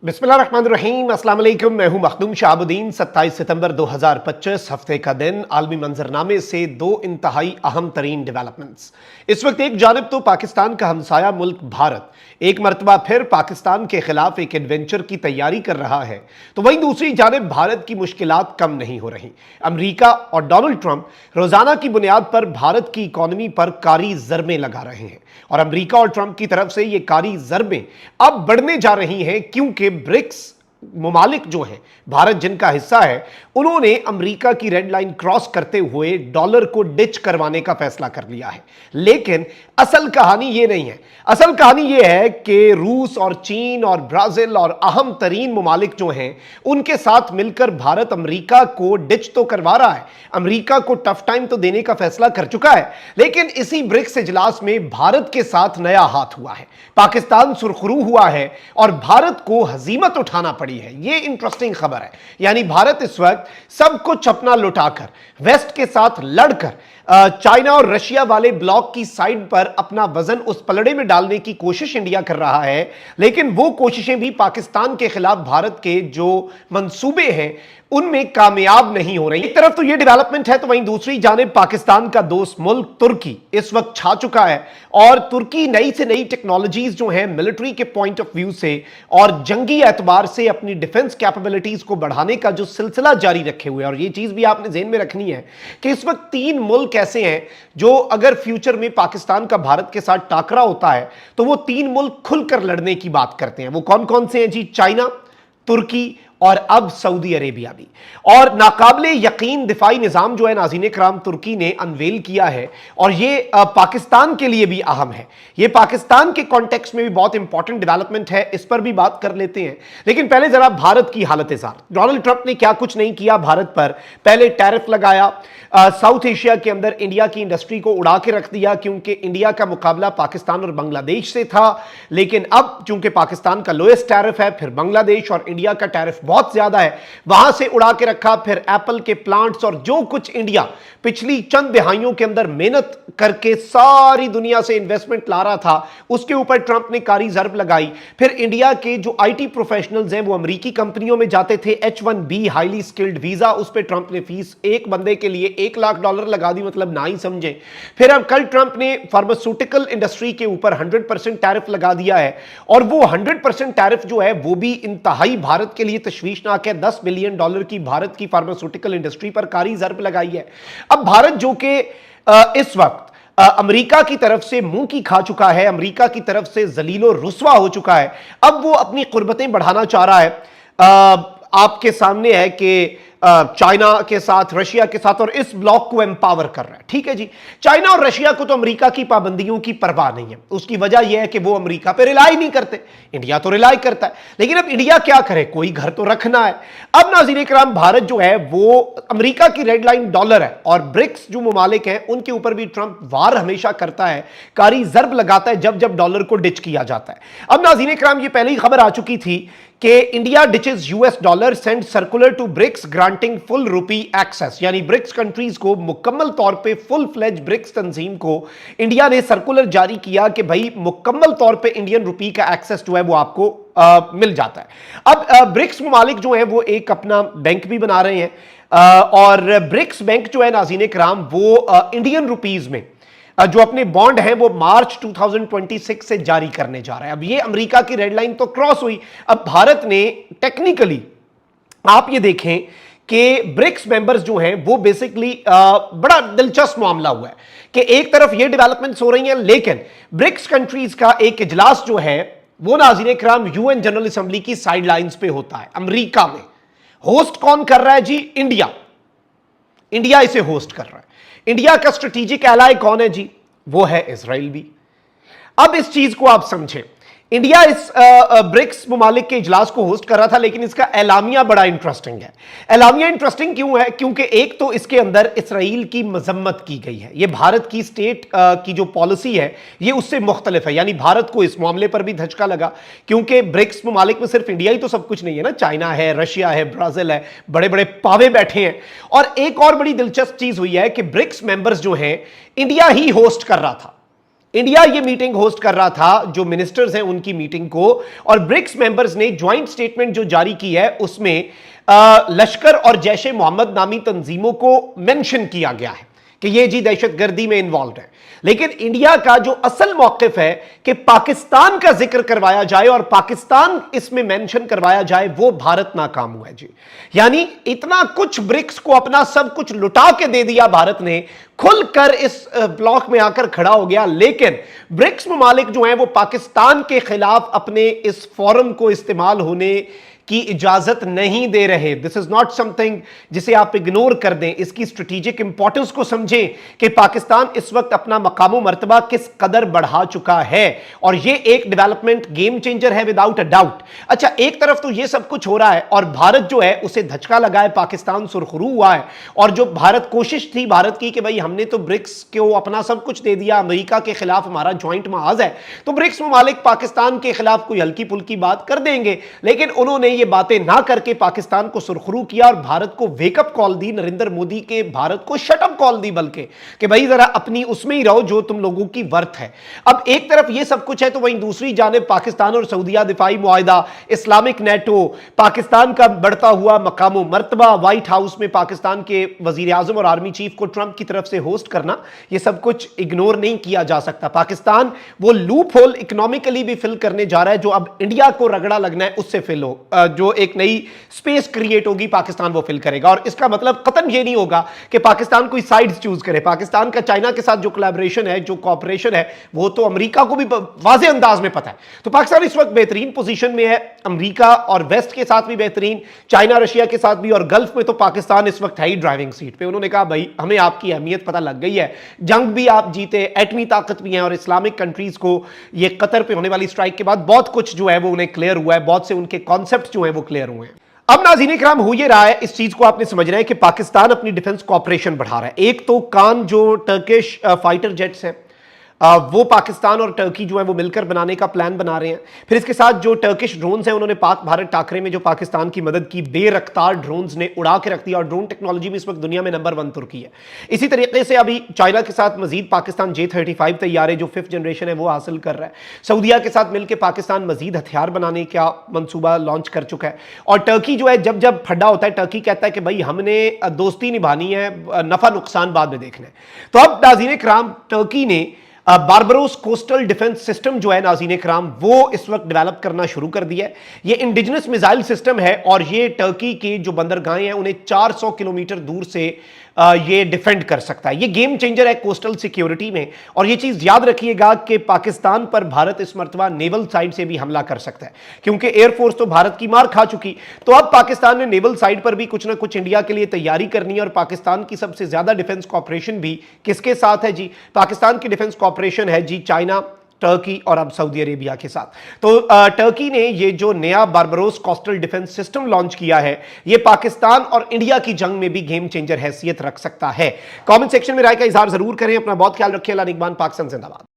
बिस्मिल्लाहिर्रहमानिर्रहीम, अस्सलाम वालेकुम। मैं हूं मखदूम शाहबुद्दीन। 27 सितंबर 2025 हफ्ते का दिन। आलमी मंजरनामे से दो इंतहाई अहम तरीन डेवलपमेंट्स। इस वक्त एक जानिब तो पाकिस्तान का हमसाया मुल्क भारत एक मरतबा फिर पाकिस्तान के खिलाफ एक एडवेंचर की तैयारी कर रहा है, तो वहीं दूसरी जानिब भारत की मुश्किलात कम नहीं हो रही। अमेरिका और डोनाल्ड ट्रंप रोजाना की बुनियाद पर भारत की इकॉनमी पर कारी ज़रबें लगा रहे हैं और अमेरिका और ट्रंप की तरफ से ये कारी ज़रबें अब बढ़ने जा रही हैं, क्योंकि ब्रिक्स ममालिक जो हैं, भारत जिनका हिस्सा है, उन्होंने अमेरिका की रेड लाइन क्रॉस करते हुए डॉलर को डिच करवाने का फैसला कर लिया है। लेकिन असल कहानी ये नहीं है। असल कहानी ये है कि रूस और चीन और ब्राजील और अहम तरीन ममालिक जो हैं, उनके साथ मिलकर भारत अमेरिका को डिच तो करवा रहा है, अमेरिका को टफ टाइम तो देने का फैसला कर चुका है। लेकिन इसी ब्रिक्स इजलास में भारत के साथ नया हाथ हुआ है, पाकिस्तान सुरखरू हुआ है और भारत को हजीमत उठाना पड़ी है। यह इंटरेस्टिंग खबर है। यानी भारत इस वक्त सब कुछ अपना लुटाकर वेस्ट के साथ लड़कर चाइना और रशिया वाले ब्लॉक की साइड पर अपना वजन उस पलड़े में डालने की कोशिश इंडिया कर रहा है। लेकिन वो कोशिशें भी पाकिस्तान के खिलाफ भारत के जो मंसूबे हैं उनमें कामयाब नहीं हो रही। एक तरफ तो ये डेवलपमेंट है, तो वहीं दूसरी जानिब पाकिस्तान का दोस्त मुल्क तुर्की इस वक्त छा चुका है और तुर्की नई से नई टेक्नोलॉजीज जो हैं मिलिट्री के पॉइंट ऑफ व्यू से और जंगी एतबार से अपनी डिफेंस कैपेबिलिटीज को बढ़ाने का जो सिलसिला जारी रखे हुए हैं। और ये चीज भी आपने ज़हन में रखनी है कि इस वक्त तीन मुल्क ऐसे हैं जो अगर फ्यूचर में पाकिस्तान का भारत के साथ टाकरा होता है तो वो तीन मुल्क खुलकर लड़ने की बात करते हैं। वो कौन कौन से हैं जी? चाइना, तुर्की और अब सऊदी अरेबिया भी। और नाकाबिले यकीन दिफाई निजाम जो है नाज़रीन कराम तुर्की ने अनवेल किया है और ये पाकिस्तान के लिए भी अहम है। ये पाकिस्तान के कॉन्टेक्स्ट में भी बहुत इंपॉर्टेंट डेवलपमेंट है, इस पर भी बात कर लेते हैं। लेकिन पहले जरा भारत की हालत ज़ार। डोनाल्ड ट्रंप ने क्या कुछ नहीं किया भारत पर। पहले टैरिफ लगाया, साउथ एशिया के अंदर इंडिया की इंडस्ट्री को उड़ा के रख दिया, क्योंकि इंडिया का मुकाबला पाकिस्तान और बांग्लादेश से था। लेकिन अब चूंकि पाकिस्तान का लोएस्ट टैरिफ है, फिर बांग्लादेश और इंडिया का टैरिफ बहुत ज्यादा है, वहां से उड़ा के रखा। फिर एप्पल के प्लांट्स और जो कुछ इंडिया पिछली चंद दिहाइयों के अंदर मेहनत करके सारी दुनिया से इन्वेस्टमेंट ला रहा था, उसके ऊपर ट्रंप ने कारी ज़रब लगाई। फिर इंडिया के जो आईटी प्रोफेशनल्स हैं वो अमेरिकी कंपनियों में जाते थे, H1B हाईली स्किल्ड वीजा, उस पर ट्रंप ने फीस एक बंदे के लिए $1 लाख लगा दी, मतलब ना ही समझे। फिर अब कल ट्रंप ने फार्मास्यूटिकल इंडस्ट्री के ऊपर 100% टैरिफ लगा दिया है और वो 100% टैरिफ जो है वो भी इंतहाई भारत के लिए तशवीशनाक है। $10 बिलियन की भारत की फार्मास्यूटिकल इंडस्ट्री पर कारी ज़रब लगाई है। अब भारत जो कि इस वक्त अमेरिका की तरफ से मुंह की खा चुका है, अमेरिका की तरफ से जलीलो रुस्वा हो चुका है, अब वो अपनी कुर्बतें बढ़ाना चाह रहा है। आपके सामने है कि चाइना के साथ, रशिया के साथ और इस ब्लॉक को एम्पावर कर रहा है। ठीक है जी, चाइना और रशिया को तो अमेरिका की पाबंदियों की परवाह नहीं है। उसकी वजह यह है कि वो अमेरिका पे रिलाई नहीं करते, इंडिया तो रिलाई करता है। लेकिन अब इंडिया क्या करे, कोई घर तो रखना है। अब नाज़रीन कराम भारत जो है वो अमेरिका की रेड लाइन डॉलर है और ब्रिक्स जो ममालिक हैं उनके ऊपर भी ट्रंप वार हमेशा करता है, कारी ज़रब लगाता है जब जब डॉलर को डिच किया जाता है। अब नाज़रीन कराम ये पहले ही खबर आ चुकी थी कि India ditches US dollar, send circular to BRICS granting full rupee access. यानी ब्रिक्स कंट्रीज को मुकम्मल तौर पे फुल फ्लेज ब्रिक्स तंजीम को इंडिया ने सर्कुलर जारी किया कि भाई मुकम्मल तौर पे इंडियन रुपी का एक्सेस जो है वो आपको मिल जाता है। अब ब्रिक्स ममालिक जो है वो एक अपना बैंक भी बना रहे हैं और ब्रिक्स बैंक जो है नाज़रीन कराम वो इंडियन रुपीज में जो अपने बॉन्ड हैं वो मार्च 2026 से जारी करने जा रहा है। अब ये अमेरिका की रेड लाइन तो क्रॉस हुई। अब भारत ने टेक्निकली आप ये देखें कि ब्रिक्स मेंबर्स जो हैं वो बेसिकली बड़ा दिलचस्प मामला हुआ है कि एक तरफ ये डेवलपमेंट्स हो रही हैं, लेकिन ब्रिक्स कंट्रीज का एक इजलास जो है वो नाज़रीन कराम UN जनरल असेंबली की साइडलाइंस पे होता है अमेरिका में। होस्ट कौन कर रहा है जी? इंडिया। इंडिया इसे होस्ट कर रहा है। इंडिया का स्ट्रेटेजिक एलाय कौन है जी? वो है इजराइल भी। अब इस चीज को आप समझें, इंडिया इस ब्रिक्स ममालिक के इजलास को होस्ट कर रहा था, लेकिन इसका एलामिया बड़ा इंटरेस्टिंग है। एलामिया इंटरेस्टिंग क्यों है? क्योंकि एक तो इसके अंदर इसराइल की मजम्मत की गई है। ये भारत की स्टेट की जो पॉलिसी है ये उससे मुख्तलिफ है। यानी भारत को इस मामले पर भी धचका लगा, क्योंकि ब्रिक्स ममालिक में सिर्फ इंडिया ही तो सब कुछ नहीं है ना, चाइना है, रशिया है, ब्राजील है, बड़े बड़े पावे बैठे हैं। और एक और बड़ी दिलचस्प चीज हुई है कि ब्रिक्स मेंबर्स जो हैं इंडिया ही होस्ट कर रहा था। इंडिया ये मीटिंग होस्ट कर रहा था, जो मिनिस्टर्स हैं उनकी मीटिंग को, और ब्रिक्स मेंबर्स ने ज्वाइंट स्टेटमेंट जो जारी की है उसमें लश्कर और जैश ए मोहम्मद नामी तंजीमों को मेंशन किया गया है कि ये जी दहशतगर्दी में इन्वॉल्व है। लेकिन इंडिया का जो असल मौकिफ है कि पाकिस्तान का जिक्र करवाया जाए और पाकिस्तान इसमें मेंशन करवाया जाए, वो भारत नाकाम हुआ है जी। यानी इतना कुछ ब्रिक्स को अपना सब कुछ लुटा के दे दिया भारत ने, खुलकर इस ब्लॉक में आकर खड़ा हो गया, लेकिन ब्रिक्स ममालिक जो हैं वो पाकिस्तान के खिलाफ अपने इस फोरम को इस्तेमाल होने की इजाजत नहीं दे रहे। दिस इज नॉट समथिंग जिसे आप इग्नोर कर दें, इसकी स्ट्रेटेजिक इंपॉर्टेंस को समझें कि पाकिस्तान इस वक्त अपना मकाम मर्तबा किस कदर बढ़ा चुका है, और ये एक डेवलपमेंट गेम चेंजर है विदाउट अ डाउट। अच्छा, एक तरफ तो ये सब कुछ हो रहा है और भारत जो है उसे धचका लगा है, पाकिस्तान सुरखरू हुआ है, और जो भारत कोशिश थी भारत की कि भाई हमने तो ब्रिक्स को अपना सब कुछ दे दिया, अमेरिका के खिलाफ हमारा ज्वाइंट महाज है, तो ब्रिक्स ममालिक पाकिस्तान के खिलाफ कोई हल्की फुल्की बात कर देंगे, लेकिन उन्होंने ये बातें ना करके पाकिस्तान को सुरखरू किया और भारत को वेकअप कॉल दी, नरेंद्र मोदी के भारत को शटअप कॉल दी, बल्कि कि भाई जरा अपनी उसमें ही रहो जो तुम लोगों की वर्थ है। अब एक तरफ ये सब कुछ है तो वहीं दूसरी जानिब पाकिस्तान और सऊदीया दिफाई मुआहिदा, इस्लामिक नेटो, पाकिस्तान का बढ़ता हुआ मकाम मर्तबा, व्हाइट हाउस में पाकिस्तान के वजीर आजम और आर्मी चीफ को ट्रंप की तरफ से होस्ट करना, यह सब कुछ इग्नोर नहीं किया जा सकता। पाकिस्तान वो लूप होल इकोनॉमिकली भी फिल करने जा रहा है जो अब इंडिया को रगड़ा लगना है उससे फिल हो, जो एक नई स्पेस क्रिएट होगी पाकिस्तान वो फिल करेगा। और इसका मतलब कतन ये नहीं होगा कि पाकिस्तान कोई साइड्स चूज करे। पाकिस्तान का चाइना के साथ जो कोलैबोरेशन है, जो कोऑपरेशन है, वो तो अमेरिका को भी वाज़े अंदाज में पता है। तो पाकिस्तान इस वक्त बेहतरीन पोजीशन में है, अमेरिका और वेस्ट के साथ भी बेहतरीन, चाइना रशिया के साथ भी, और गल्फ में तो पाकिस्तान इस वक्त है ही ड्राइविंग सीट पे। उन्होंने कहा भाई हमें आपकी अहमियत पता लग गई है, जंग भी आप जीते, एटमी ताकत भी है, और इस्लामिक कंट्रीज को ये कतर पे होने वाली स्ट्राइक के बाद बहुत कुछ जो है वो उन्हें क्लियर हुआ है, बहुत से उनके कॉन्सेप्ट जो है वो क्लियर हुए हैं। अब नाज़रीन इकराम हो ये रहा है, इस चीज को आपने समझना है कि पाकिस्तान अपनी डिफेंस कॉपरेशन बढ़ा रहा है। एक तो कान जो टर्किश फाइटर जेट्स हैं वो पाकिस्तान और टर्की जो है वो मिलकर बनाने का प्लान बना रहे हैं। फिर इसके साथ जो टर्किश ड्रोन्स हैं उन्होंने पाक भारत टाकरे में जो पाकिस्तान की मदद की, बेरफ्तार ड्रोन्स ने उड़ा के रख दिया, और ड्रोन टेक्नोलॉजी में इस वक्त दुनिया में नंबर 1 तुर्की है। इसी तरीके से अभी चाइना के साथ मजीद पाकिस्तान J-35 तैयार है जो 5th जनरेशन है वो हासिल कर रहा है। सऊदीया के साथ मिलकर पाकिस्तान मजीद हथियार बनाने का मंसूबा लॉन्च कर चुका है। और टर्की जो है जब जब फड्डा होता है टर्की कहता है कि भाई हमने दोस्ती निभानी है, नफा नुकसान बाद में देखना है। तो अब नाज़रीन इकराम टर्की ने बारबरोस कोस्टल डिफेंस सिस्टम जो है नाज़रीन इकराम वो इस वक्त डेवलप करना शुरू कर दिया है। ये इंडिजिनस मिसाइल सिस्टम है और ये टर्की की जो बंदरगाहें हैं उन्हें 400 किलोमीटर दूर से ये डिफेंड कर सकता है। ये गेम चेंजर है कोस्टल सिक्योरिटी में, और ये चीज याद रखिएगा कि पाकिस्तान पर भारत इस मर्तबा नेवल साइड से भी हमला कर सकता है, क्योंकि एयरफोर्स तो भारत की मार खा चुकी। तो अब पाकिस्तान ने नेवल साइड पर भी कुछ ना कुछ इंडिया के लिए तैयारी करनी है। और पाकिस्तान की सबसे ज्यादा डिफेंस कॉपरेशन भी किसके साथ है जी? पाकिस्तान की डिफेंस कॉपरेशन है जी चाइना, टर्की और अब सऊदी अरेबिया के साथ। तो टर्की ने ये जो नया बारबरोस कोस्टल डिफेंस सिस्टम लॉन्च किया है, ये पाकिस्तान और इंडिया की जंग में भी गेम चेंजर हैसियत रख सकता है। कमेंट सेक्शन में राय का इजहार जरूर करें। अपना बहुत ख्याल रखिए। अल्लाह निगहबान। पाकिस्तान जिंदाबाद।